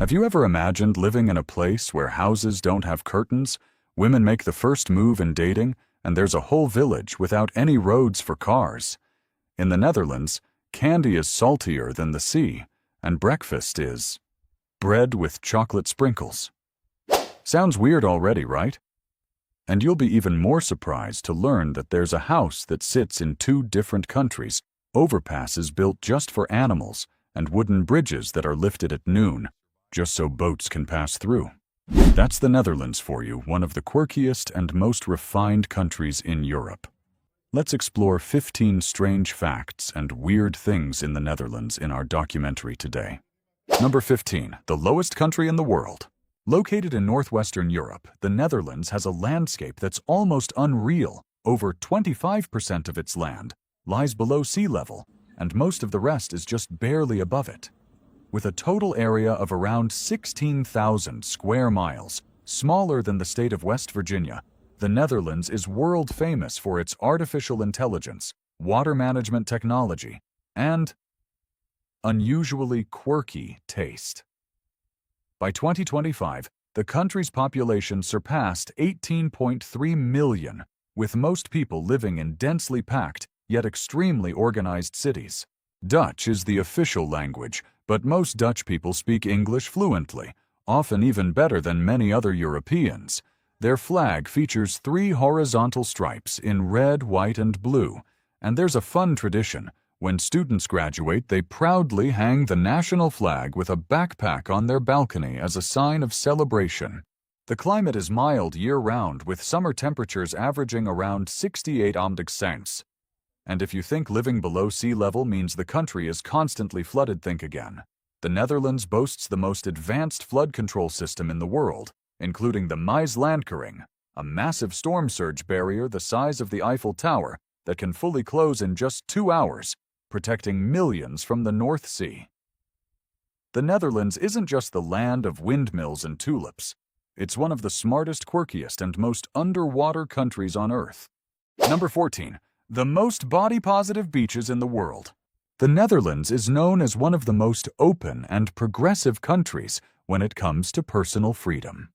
Have you ever imagined living in a place where houses don't have curtains, women make the first move in dating, and there's a whole village without any roads for cars? In the Netherlands, candy is saltier than the sea, and breakfast is bread with chocolate sprinkles. Sounds weird already, right? And you'll be even more surprised to learn that there's a house that sits in two different countries, overpasses built just for animals, and wooden bridges that are lifted at noon, just so boats can pass through. That's the Netherlands for you, one of the quirkiest and most refined countries in Europe. Let's explore 15 strange facts and weird things in the Netherlands in our documentary today. Number 15, the lowest country in the world. Located in northwestern Europe, the Netherlands has a landscape that's almost unreal. Over 25% of its land lies below sea level, and most of the rest is just barely above it. With a total area of around 16,000 square miles, smaller than the state of West Virginia, the Netherlands is world famous for its artificial intelligence, water management technology, and unusually quirky taste. By 2025, the country's population surpassed 18.3 million, with most people living in densely packed, yet extremely organized cities. Dutch is the official language, but most Dutch people speak English fluently, often even better than many other Europeans. Their flag features 3 horizontal stripes in red, white, and blue, and there's a fun tradition. When students graduate, they proudly hang the national flag with a backpack on their balcony as a sign of celebration. The climate is mild year-round, with summer temperatures averaging around 68°C. And if you think living below sea level means the country is constantly flooded, think again. The Netherlands boasts the most advanced flood control system in the world, including the Landkering, a massive storm surge barrier the size of the Eiffel Tower that can fully close in just 2 hours, protecting millions from the North Sea. The Netherlands isn't just the land of windmills and tulips. It's one of the smartest, quirkiest, and most underwater countries on Earth. Number 14. The most body-positive beaches in the world. The Netherlands is known as one of the most open and progressive countries when it comes to personal freedom.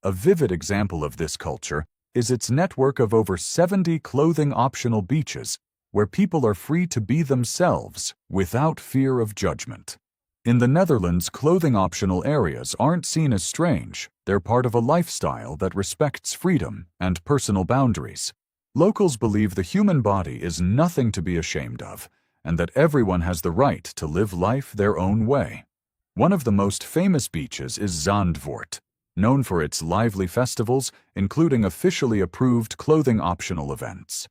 A vivid example of this culture is its network of over 70 clothing-optional beaches, where people are free to be themselves without fear of judgment. In the Netherlands, clothing-optional areas aren't seen as strange. They're part of a lifestyle that respects freedom and personal boundaries. Locals believe the human body is nothing to be ashamed of, and that everyone has the right to live life their own way. One of the most famous beaches is Zandvoort, known for its lively festivals, including officially approved clothing-optional events.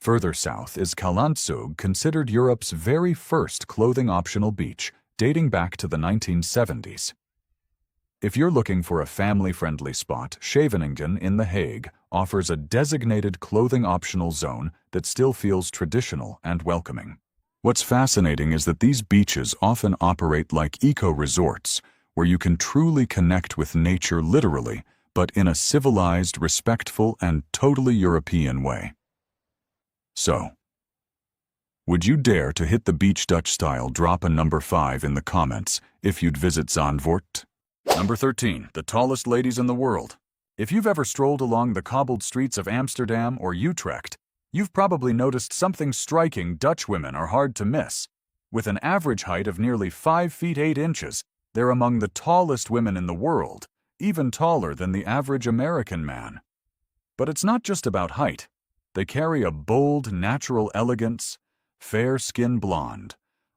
Further south is Callantsoog, considered Europe's very first clothing-optional beach, dating back to the 1970s. If you're looking for a family-friendly spot, Scheveningen in The Hague offers a designated clothing-optional zone that still feels traditional and welcoming. What's fascinating is that these beaches often operate like eco-resorts, where you can truly connect with nature literally, but in a civilized, respectful, and totally European way. So, would you dare to hit the beach Dutch style? Drop a number 5 in the comments if you'd visit Zandvoort. Number 13, the tallest ladies in the world. If you've ever strolled along the cobbled streets of Amsterdam or Utrecht, you've probably noticed something striking. Dutch women are hard to miss. With an average height of nearly 5 feet 8 inches, they're among the tallest women in the world, even taller than the average American man. But it's not just about height. They carry a bold, natural elegance, fair-skinned blonde,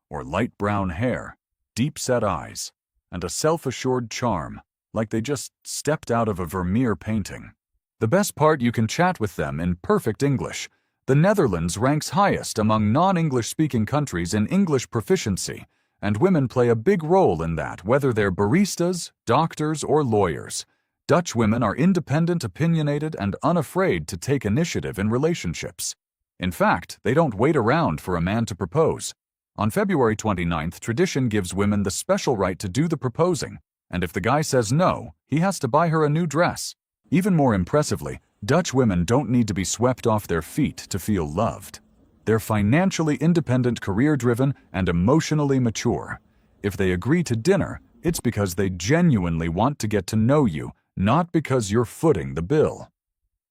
or light brown hair, deep-set eyes, and a self-assured charm, like they just stepped out of a Vermeer painting. The best part, you can chat with them in perfect English. The Netherlands ranks highest among non-English-speaking countries in English proficiency, and women play a big role in that, whether they're baristas, doctors, or lawyers. Dutch women are independent, opinionated, and unafraid to take initiative in relationships. In fact, they don't wait around for a man to propose. On February 29th, tradition gives women the special right to do the proposing, and if the guy says no, he has to buy her a new dress. Even more impressively, Dutch women don't need to be swept off their feet to feel loved. They're financially independent, career-driven, and emotionally mature. If they agree to dinner, It's because they genuinely want to get to know you, not because you're footing the bill.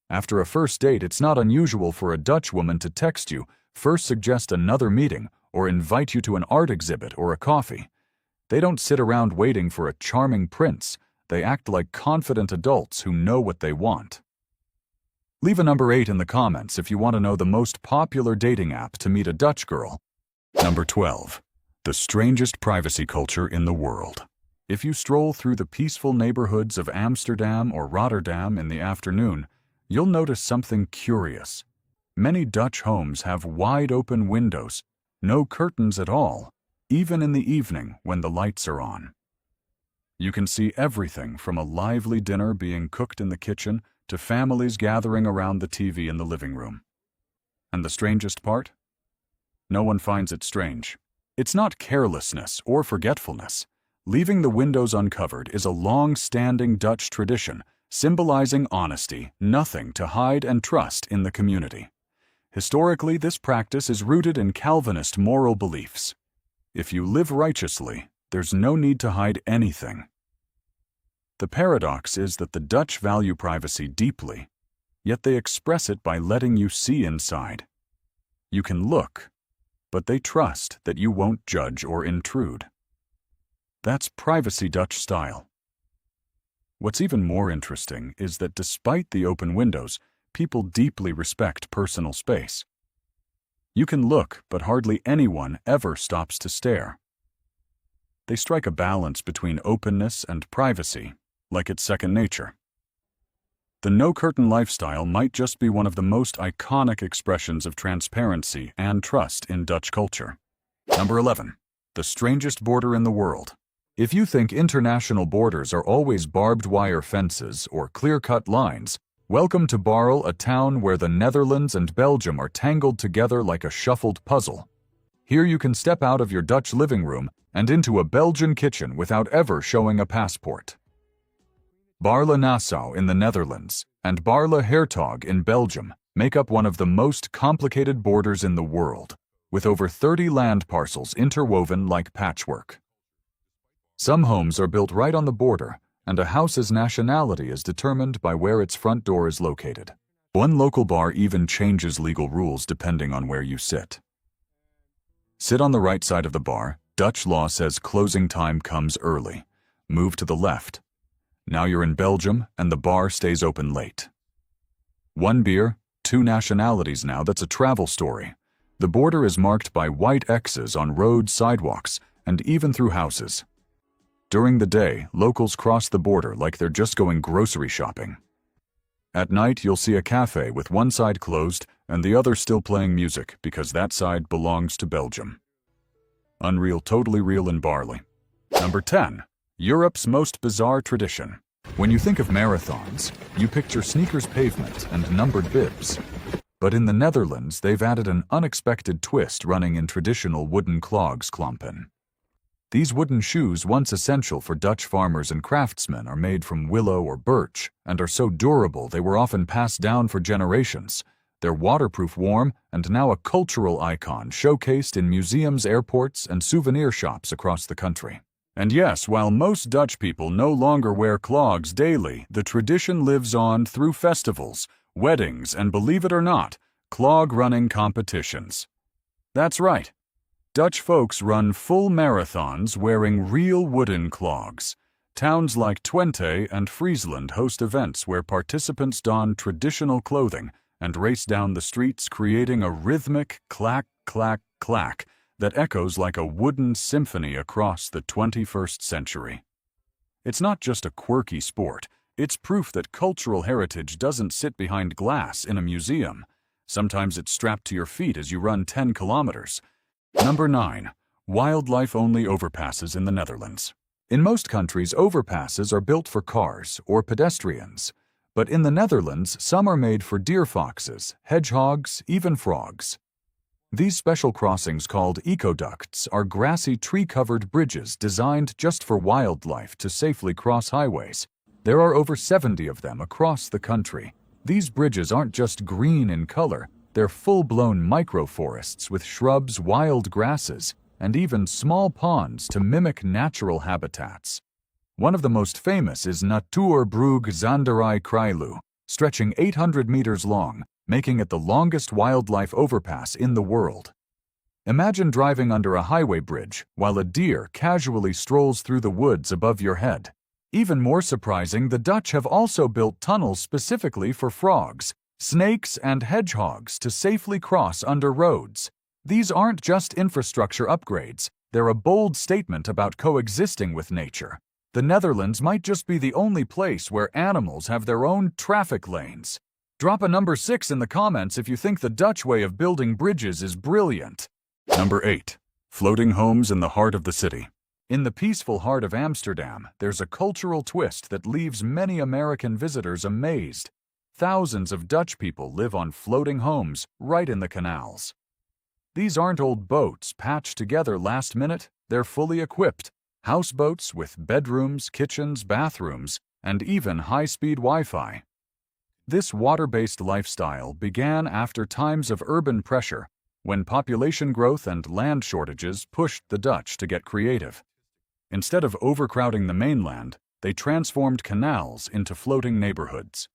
After a first date, it's not unusual for a Dutch woman to text you, first suggest another meeting, or invite you to an art exhibit or a coffee. They don't sit around waiting for a charming prince. They act like confident adults who know what they want. Leave a number 8 in the comments if you want to know the most popular dating app to meet a Dutch girl. Number 12. The strangest privacy culture in the world. If you stroll through the peaceful neighborhoods of Amsterdam or Rotterdam in the afternoon, you'll notice something curious. Many Dutch homes have wide-open windows, no curtains at all, even in the evening when the lights are on. You can see everything from a lively dinner being cooked in the kitchen to families gathering around the TV in the living room. And the strangest part? No one finds it strange. It's not carelessness or forgetfulness. Leaving the windows uncovered is a long-standing Dutch tradition, symbolizing honesty, nothing to hide, and trust in the community. Historically, this practice is rooted in Calvinist moral beliefs. If you live righteously, there's no need to hide anything. The paradox is that the Dutch value privacy deeply, yet they express it by letting you see inside. You can look, but they trust that you won't judge or intrude. That's privacy Dutch style. What's even more interesting is that despite the open windows, people deeply respect personal space. You can look, but hardly anyone ever stops to stare. They strike a balance between openness and privacy, like it's second nature. The no-curtain lifestyle might just be one of the most iconic expressions of transparency and trust in Dutch culture. Number 11. The strangest border in the world. If you think international borders are always barbed wire fences or clear-cut lines, welcome to Barle, a town where the Netherlands and Belgium are tangled together like a shuffled puzzle. Here you can step out of your Dutch living room and into a Belgian kitchen without ever showing a passport. Barle-Nassau in the Netherlands and Barle-Hertog in Belgium make up one of the most complicated borders in the world, with over 30 land parcels interwoven like patchwork. Some homes are built right on the border, and a house's nationality is determined by where its front door is located. One local bar even changes legal rules depending on where you sit. Sit on the right side of the bar. Dutch law says closing time comes early. Move to the left. Now you're in Belgium, and the bar stays open late. One beer, two nationalities now. That's a travel story. The border is marked by white X's on roads, sidewalks, and even through houses. During the day, locals cross the border like they're just going grocery shopping. At night, you'll see a cafe with one side closed and the other still playing music because that side belongs to Belgium. Unreal, totally real in Barley. Number 10. Europe's most bizarre tradition. When you think of marathons, you picture sneakers pavement and numbered bibs. But in the Netherlands, they've added an unexpected twist running in traditional wooden clogs klompen. These wooden shoes, once essential for Dutch farmers and craftsmen, are made from willow or birch and are so durable they were often passed down for generations. They're waterproof, warm, and now a cultural icon showcased in museums, airports, and souvenir shops across the country. And yes, while most Dutch people no longer wear clogs daily, the tradition lives on through festivals, weddings, and believe it or not, clog running competitions. That's right. Dutch folks run full marathons wearing real wooden clogs. Towns like Twente and Friesland host events where participants don traditional clothing and race down the streets, creating a rhythmic clack, clack, clack that echoes like a wooden symphony across the 21st century. It's not just a quirky sport, it's proof that cultural heritage doesn't sit behind glass in a museum. Sometimes it's strapped to your feet as you run 10 kilometers. Number 9. Wildlife-only overpasses in the Netherlands. In most countries, overpasses are built for cars or pedestrians. But in the Netherlands, some are made for deer, foxes, hedgehogs, even frogs. These special crossings, called ecoducts, are grassy, tree-covered bridges designed just for wildlife to safely cross highways. There are over 70 of them across the country. These bridges aren't just green in color. They're full-blown microforests with shrubs, wild grasses, and even small ponds to mimic natural habitats. One of the most famous is Natuurbrug Zanderij Krijlu, stretching 800 meters long, making it the longest wildlife overpass in the world. Imagine driving under a highway bridge while a deer casually strolls through the woods above your head. Even more surprising, the Dutch have also built tunnels specifically for frogs, snakes, and hedgehogs to safely cross under roads. These aren't just infrastructure upgrades, they're a bold statement about coexisting with nature. The Netherlands might just be the only place where animals have their own traffic lanes. Drop a number 6 in the comments if you think the Dutch way of building bridges is brilliant. Number 8. Floating homes in the heart of the city. In the peaceful heart of Amsterdam, there's a cultural twist that leaves many American visitors amazed. Thousands of Dutch people live on floating homes right in the canals. These aren't old boats patched together last minute, they're fully equipped. Houseboats with bedrooms, kitchens, bathrooms, and even high-speed Wi-Fi. This water-based lifestyle began after times of urban pressure, when population growth and land shortages pushed the Dutch to get creative. Instead of overcrowding the mainland, they transformed canals into floating neighborhoods.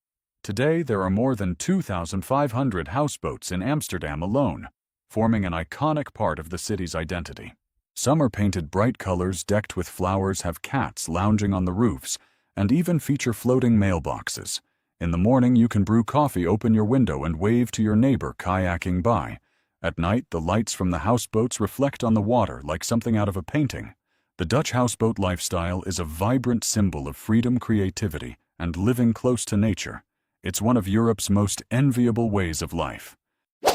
Today, there are more than 2,500 houseboats in Amsterdam alone, forming an iconic part of the city's identity. Some are painted bright colors, decked with flowers, have cats lounging on the roofs, and even feature floating mailboxes. In the morning, you can brew coffee, open your window, and wave to your neighbor kayaking by. At night, the lights from the houseboats reflect on the water like something out of a painting. The Dutch houseboat lifestyle is a vibrant symbol of freedom, creativity, and living close to nature. It's one of Europe's most enviable ways of life.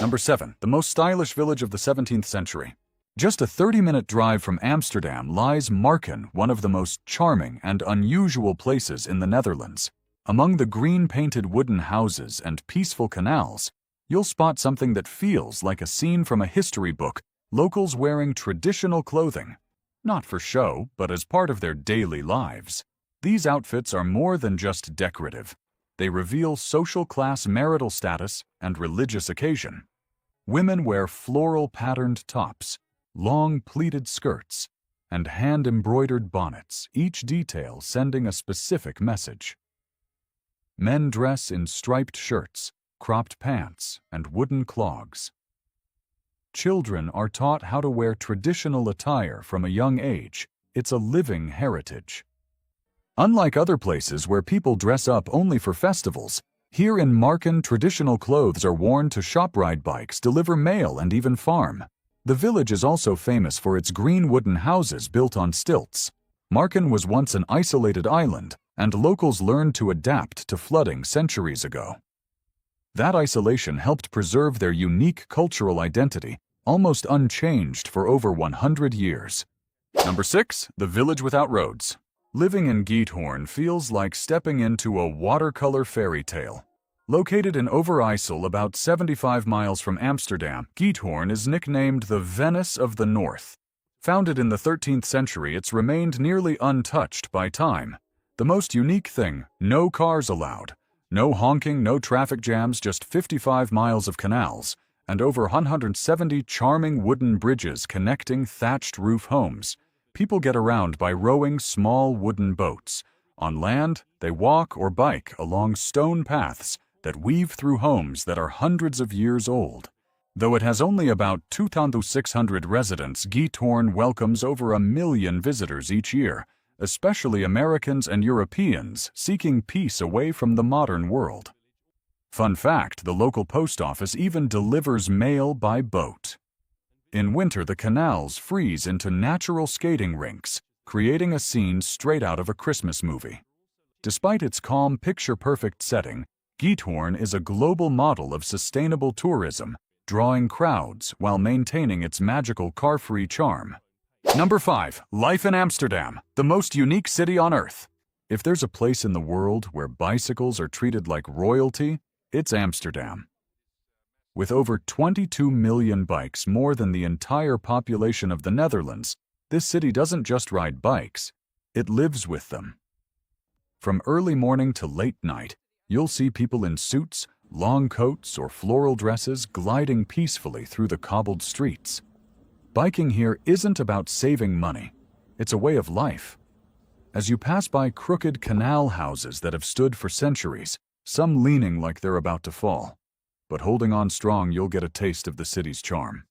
Number 7. The most stylish village of the 17th century. Just a 30-minute drive from Amsterdam lies Marken, one of the most charming and unusual places in the Netherlands. Among the green-painted wooden houses and peaceful canals, you'll spot something that feels like a scene from a history book, locals wearing traditional clothing. Not for show, but as part of their daily lives. These outfits are more than just decorative. They reveal social class, marital status, and religious occasion. Women wear floral-patterned tops, long pleated skirts, and hand-embroidered bonnets, each detail sending a specific message. Men dress in striped shirts, cropped pants, and wooden clogs. Children are taught how to wear traditional attire from a young age. It's a living heritage. Unlike other places where people dress up only for festivals, here in Marken, traditional clothes are worn to shop, ride bikes, deliver mail, and even farm. The village is also famous for its green wooden houses built on stilts. Marken was once an isolated island, and locals learned to adapt to flooding centuries ago. That isolation helped preserve their unique cultural identity, almost unchanged for over 100 years. Number 6. The village without roads. Living in Giethoorn feels like stepping into a watercolor fairy tale. Located in Overijssel, about 75 miles from Amsterdam, Giethoorn is nicknamed the Venice of the North. Founded in the 13th century, it's remained nearly untouched by time. The most unique thing, no cars allowed. No honking, no traffic jams, just 55 miles of canals, and over 170 charming wooden bridges connecting thatched roof homes. People get around by rowing small wooden boats. On land, they walk or bike along stone paths that weave through homes that are hundreds of years old. Though it has only about 2,600 residents, Giethoorn welcomes over 1 million visitors each year, especially Americans and Europeans seeking peace away from the modern world. Fun fact, the local post office even delivers mail by boat. In winter, the canals freeze into natural skating rinks, creating a scene straight out of a Christmas movie. Despite its calm, picture-perfect setting, Giethoorn is a global model of sustainable tourism, drawing crowds while maintaining its magical car-free charm. Number 5. Life in Amsterdam, the most unique city on Earth. If there's a place in the world where bicycles are treated like royalty, it's Amsterdam. With over 22 million bikes, more than the entire population of the Netherlands, this city doesn't just ride bikes, it lives with them. From early morning to late night, you'll see people in suits, long coats, or floral dresses gliding peacefully through the cobbled streets. Biking here isn't about saving money, it's a way of life. as you pass by crooked canal houses that have stood for centuries, some leaning like they're about to fall. But holding on strong, you'll get a taste of the city's charm.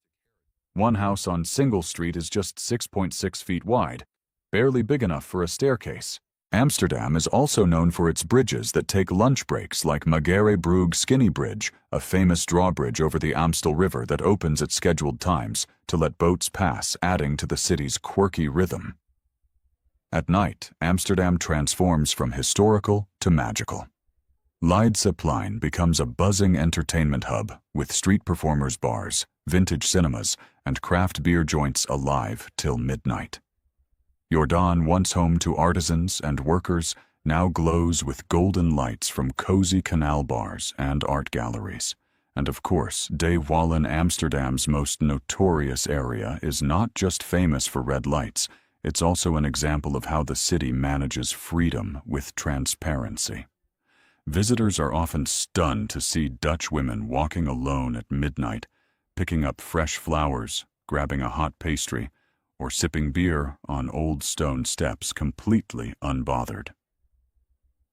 One house on Single Street is just 6.6 feet wide, barely big enough for a staircase. Amsterdam is also known for its bridges that take lunch breaks, like Brug Skinny Bridge, a famous drawbridge over the Amstel River that opens at scheduled times to let boats pass, adding to the city's quirky rhythm. At night, Amsterdam transforms from historical to magical. Leidseplein becomes a buzzing entertainment hub with street performers' bars, vintage cinemas, and craft beer joints alive till midnight. Giethoorn, once home to artisans and workers, now glows with golden lights from cozy canal bars and art galleries. And of course, De Wallen, Amsterdam's most notorious area, is not just famous for red lights, it's also an example of how the city manages freedom with transparency. Visitors are often stunned to see Dutch women walking alone at midnight, picking up fresh flowers, grabbing a hot pastry, or sipping beer on old stone steps completely unbothered.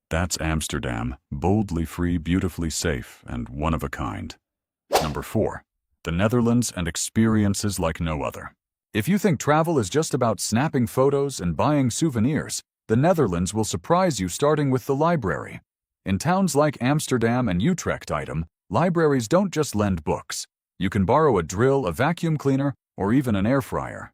That's Amsterdam, boldly free, beautifully safe, and one of a kind. Number 4. The Netherlands and experiences like no other. If you think travel is just about snapping photos and buying souvenirs, the Netherlands will surprise you, starting with the library. In towns like Amsterdam and Utrecht, libraries don't just lend books. You can borrow a drill, a vacuum cleaner, or even an air fryer.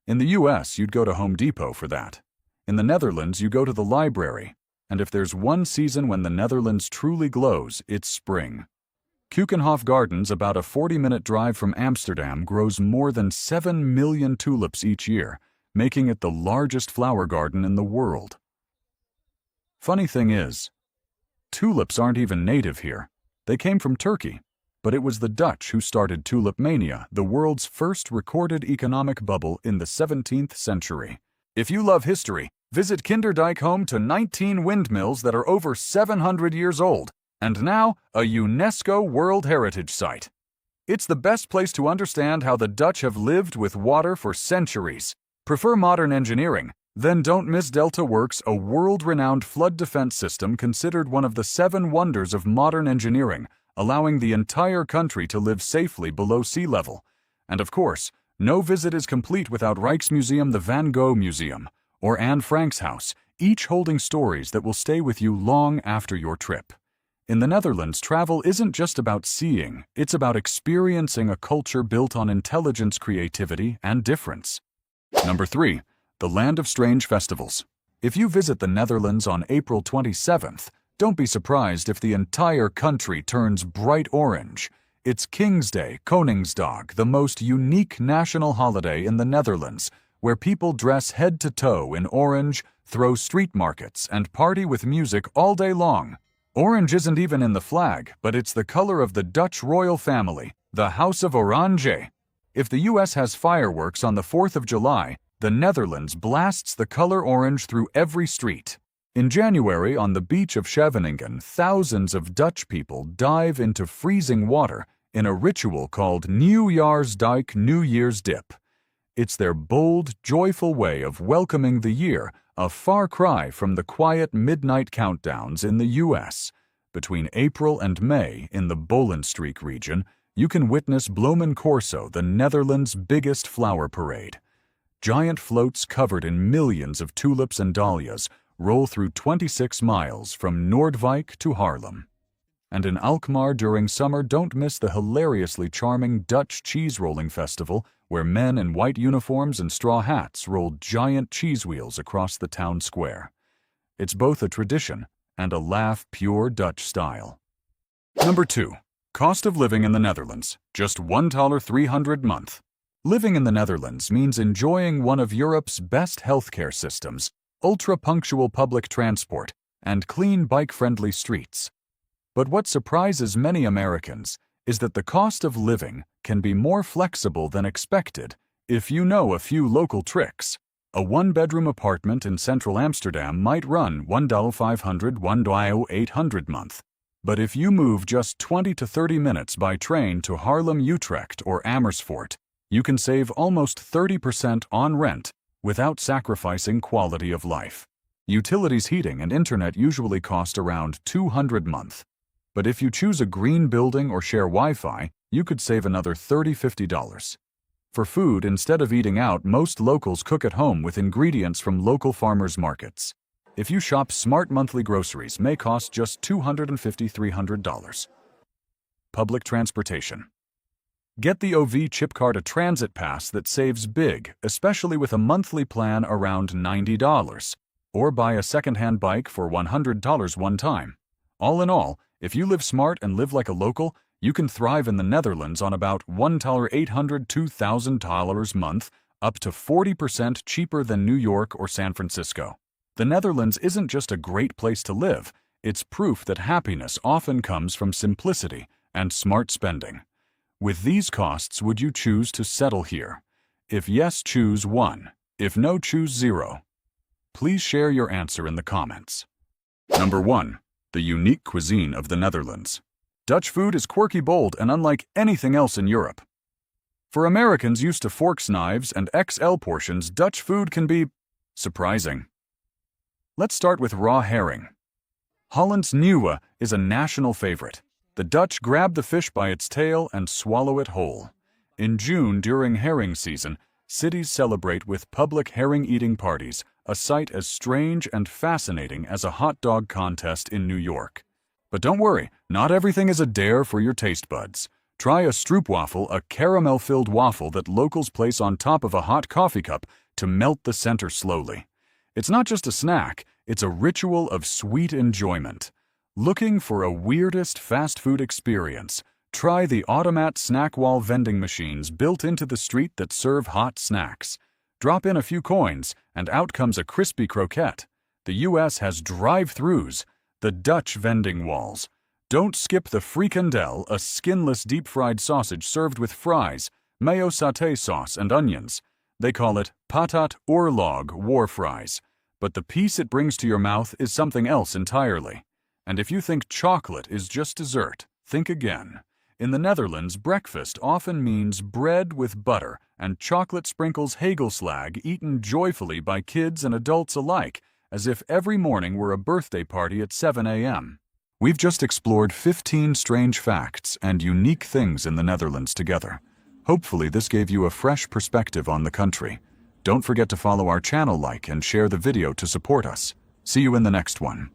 In the US, you'd go to Home Depot for that. In the Netherlands, you go to the library. And if there's one season when the Netherlands truly glows, it's spring. Keukenhof Gardens, about a 40-minute drive from Amsterdam, grows more than 7 million tulips each year, making it the largest flower garden in the world. Funny thing is, tulips aren't even native here. They came from Turkey. But it was the Dutch who started tulip mania, the world's first recorded economic bubble in the 17th century. If you love history, visit Kinderdijk, home to 19 windmills that are over 700 years old, and now a UNESCO World Heritage Site. It's the best place to understand how the Dutch have lived with water for centuries. Prefer modern engineering? Then don't miss Delta Works, a world-renowned flood defense system considered one of the 7 wonders of modern engineering, allowing the entire country to live safely below sea level. And of course, no visit is complete without Rijksmuseum, the Van Gogh Museum, or Anne Frank's house, each holding stories that will stay with you long after your trip. In the Netherlands, travel isn't just about seeing, it's about experiencing a culture built on intelligence, creativity, and difference. Number 3. The land of strange festivals. If you visit the Netherlands on April 27th, don't be surprised if the entire country turns bright orange. It's King's Day, Koningsdag, the most unique national holiday in the Netherlands, where people dress head to toe in orange, throw street markets, and party with music all day long. Orange isn't even in the flag, but it's the color of the Dutch royal family, the House of Oranje. If the US has fireworks on the 4th of July, the Netherlands blasts the color orange through every street. In January, on the beach of Scheveningen, thousands of Dutch people dive into freezing water in a ritual called Nieuwjaarsduik, New Year's Dip. It's their bold, joyful way of welcoming the year, a far cry from the quiet midnight countdowns in the U.S. Between April and May, in the Bollenstreek region, you can witness Bloemen Corso, the Netherlands' biggest flower parade. Giant floats covered in millions of tulips and dahlias roll through 26 miles from Noordwijk to Haarlem. And in Alkmaar during summer, don't miss the hilariously charming Dutch cheese rolling festival, where men in white uniforms and straw hats roll giant cheese wheels across the town square. It's both a tradition and a laugh, pure Dutch style. Number 2. Cost of living in the Netherlands, just $1.300 a month. Living in the Netherlands means enjoying one of Europe's best healthcare systems, ultra-punctual public transport, and clean bike-friendly streets. But what surprises many Americans is that the cost of living can be more flexible than expected if you know a few local tricks. A one-bedroom apartment in central Amsterdam might run $1.500, $1.800 a month. But if you move just 20 to 30 minutes by train to Haarlem, Utrecht, or Amersfoort, you can save almost 30% on rent without sacrificing quality of life. Utilities, heating, and internet usually cost around $200 a month. But if you choose a green building or share Wi-Fi, you could save another $30–50. For food, instead of eating out, most locals cook at home with ingredients from local farmers' markets. If you shop smart, monthly groceries may cost just $250–300. Public transportation. Get the OV chip card, a transit pass that saves big, especially with a monthly plan around $90. Or buy a second-hand bike for $100 one time. All in all, if you live smart and live like a local, you can thrive in the Netherlands on about $1,800 to $2,000 a month, up to 40% cheaper than New York or San Francisco. The Netherlands isn't just a great place to live, it's proof that happiness often comes from simplicity and smart spending. With these costs, would you choose to settle here? If yes, choose 1. If no, choose 0. Please share your answer in the comments. Number 1. The unique cuisine of the Netherlands. Dutch food is quirky, bold, and unlike anything else in Europe. For Americans used to forks, knives, and XL portions, Dutch food can be surprising. Let's start with raw herring. Holland's nieuwe is a national favorite. The Dutch grab the fish by its tail and swallow it whole. In June, during herring season, cities celebrate with public herring-eating parties, a sight as strange and fascinating as a hot dog contest in New York. But don't worry, not everything is a dare for your taste buds. Try a stroopwafel, a caramel-filled waffle that locals place on top of a hot coffee cup to melt the center slowly. It's not just a snack, it's a ritual of sweet enjoyment. Looking for a weirdest fast food experience? Try the automat snack wall vending machines built into the street that serve hot snacks. Drop in a few coins, and out comes a crispy croquette. The US has drive-thrus, the Dutch vending walls. Don't skip the frikandel, a skinless deep-fried sausage served with fries, mayo sauté sauce, and onions. They call it patat oorlog, war fries. But the piece it brings to your mouth is something else entirely. And if you think chocolate is just dessert, think again. In the Netherlands, breakfast often means bread with butter and chocolate sprinkles, hagelslag, eaten joyfully by kids and adults alike, as if every morning were a birthday party at 7 a.m. We've just explored 15 strange facts and unique things in the Netherlands together. Hopefully this gave you a fresh perspective on the country. Don't forget to follow our channel, like, and share the video to support us. See you in the next one.